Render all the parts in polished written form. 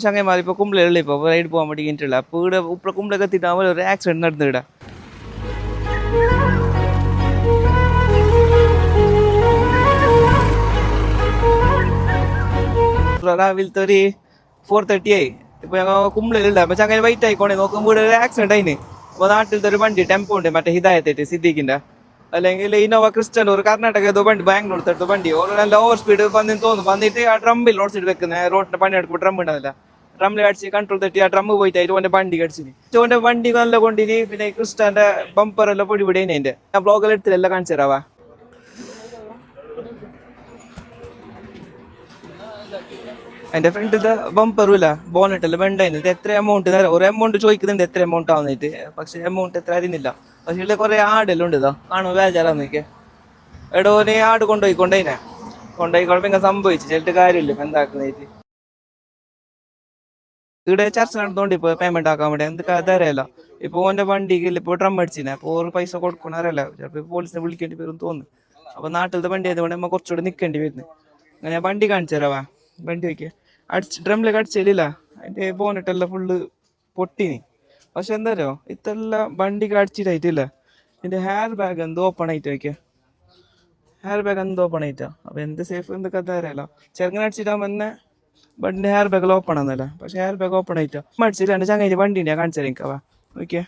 ചങ്ങന്മാർ ഇപ്പോൾ കുമ്പളയുള്ള ഇപ്പോൾ റൈഡ് പോകാൻ വേണ്ടി കഴിഞ്ഞിട്ടില്ല. അപ്പോൾ ഇവിടെ ഇപ്പോൾ കുമ്പളൊക്കെ എത്തിയിട്ടാകുമ്പോൾ ഒരു ആക്സിഡൻറ്റ് നടന്നിടാം. രാവിലത്തെ ഒരു 4:30 ആയി. ഇപ്പോൾ ഞങ്ങൾ കുമ്പളയിലുള്ള അപ്പോൾ ചങ്ങനെ വൈറ്റ് ആയിക്കോണേ നോക്കുമ്പോൾ ഇവിടെ ഒരു ആക്സിഡൻറ്റ് ആയിന്. അപ്പോൾ നാട്ടിലത്തെ ഒരു വണ്ടി ടെമ്പോ ഉണ്ട്, മറ്റേ ഹിദായത്തായിട്ട് സിദ്ദീഖിൻ്റെ, അല്ലെങ്കിൽ ഇന്നോവ ക്രിസ്റ്റൽ ഒരു കർണാടക ഏതോ വണ്ടി, ബാംഗ്ലൂർ വണ്ടി ഒരു നല്ല ഓവർ സ്പീഡ് വന്നിട്ട് തോന്നുന്നു. വന്നിട്ട് ആ ഡ്രമ്മിൽ റോഡ് സൈഡ് വെക്കുന്നത്, റോഡിന്റെ പണി എടുക്കുമ്പോൾ ഡ്രം ഉണ്ടാവില്ല, ഡ്രമ്മിൽ അടിച്ച് കൺട്രോൾ തെറ്റി ആ ഡ്രമ്മ് പോയിട്ട് അതിൽ ഓൻ്റെ വണ്ടി കടിച്ചിന്. ഓൻ്റെ വണ്ടി നല്ല കൊണ്ടിന്. പിന്നെ ക്രിസ്റ്റന്റെ ബമ്പർ എല്ലാം പൊടി പിടിയാണ്. എൻ്റെ ഞാൻ ബ്ലോഗെല്ലാം എടുത്തില്ല, കാണിച്ചു തരാവാ. എൻ്റെ ഫ്രണ്ട് ഇത് ബമ്പറുമില്ല, ബോണറ്റെല്ലാം വേണ്ടായിരുന്നു. ഇത് എത്ര എമൗണ്ട് ഒരു എമൗണ്ട് ചോദിക്കുന്നുണ്ട്, എത്ര എമൗണ്ട് ആവുന്നിട്ട്. പക്ഷെ എമൗണ്ട് എത്ര അറിയുന്നില്ല. പക്ഷെ ഇവിടെ കുറെ ആടെല്ലാം ഉണ്ട്, ഇതാ കാണുമ്പോൾ ബേജാറാന്നേക്ക്. എടോ നീ ആട് കൊണ്ടുപോയിക്കൊണ്ടേനെ ഇങ്ങനെ സംഭവിച്ചു ചെല്ലിട്ട് കാര്യമില്ല. ഇപ്പം എന്താക്കുന്നേറ്റ് ഇവിടെ ചർച്ച നടന്നുകൊണ്ട് ഇപ്പോൾ പേയ്മെന്റ് ആക്കാൻ വേണ്ടി എന്തൊക്കെ അതറിയല്ല. ഇപ്പൊ ഓന്റെ വണ്ടിക്ക് ഇപ്പോൾ ഡ്രം അടിച്ചിനെ, അപ്പോൾ ഒരു പൈസ കൊടുക്കണറിയല്ല. ചിലപ്പോൾ പോലീസിനെ വിളിക്കേണ്ടി വരും തോന്നുന്നു. അപ്പൊ നാട്ടിലത്തെ വണ്ടി ആയതുകൊണ്ട് നമ്മൾ കുറച്ചുകൂടെ നിൽക്കേണ്ടി വരുന്നു. അങ്ങനെ വണ്ടി കാണിച്ചു തരാവാ. വണ്ടി വയ്ക്കുക ഡ്രമ്മിലേക്ക് അടിച്ചില്ല, അതിന്റെ ബോണറ്റെല്ലാം ഫുള്ള് പൊട്ടിനി. പക്ഷെ എന്താ അറിയോ, ഇതെല്ലാം വണ്ടിക്ക് അടിച്ചിട്ടായിട്ടില്ല. ഇതിന്റെ ഹെയർ ബാഗ് എന്തോ ഓപ്പൺ ആയിട്ട് വയ്ക്കുക, ഹെയർ ബാഗ് എന്തോ ഓപ്പൺ ആയിട്ടാ. അപ്പൊ എന്ത് സേഫ് എന്തൊക്കെ അതറിയാലോ. ചെറുങ്ങനെ അടിച്ചിട്ടാകുമ്പോൾ തന്നെ വണ്ടിന്റെ ഹെയർ ബാഗ് ഓപ്പൺ ആണെന്നല്ല, പക്ഷെ ഹെയർ ബാഗ് ഓപ്പൺ ആയിട്ടാ. അടിച്ചിട്ട് എൻ്റെ ചങ്ങായി വണ്ടിൻ്റെ കാണിച്ചു തരാം എനിക്കാവാ. ഓക്കെ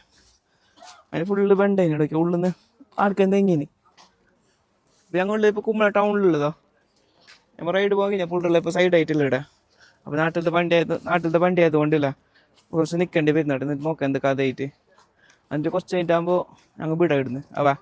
അതിന് ഫുള്ള് വണ്ടേനെ ഇടയ്ക്ക് ഉള്ളിന്ന് ആർക്കെന്താ ഇങ്ങനെ. ഞങ്ങളുടെ ഇപ്പൊ കുമ്പള ടൗണിലുള്ളതോ നമ്മൾ റൈഡ് പോകാൻ ഫുള്ളുള്ള ഇപ്പോൾ സൈഡ് ആയിട്ടില്ല ഇവിടെ. അപ്പോൾ നാട്ടിലത്തെ വണ്ടി ആയതുകൊണ്ടില്ല കുറച്ച് നിൽക്കേണ്ടി വരുന്നുണ്ട്. നോക്കാം എന്ത് കഥയായിട്ട്. എന്നിട്ട് കുറച്ച് കഴിഞ്ഞിട്ടാകുമ്പോൾ ഞങ്ങൾ വിടാം ഇടുന്നു. അവ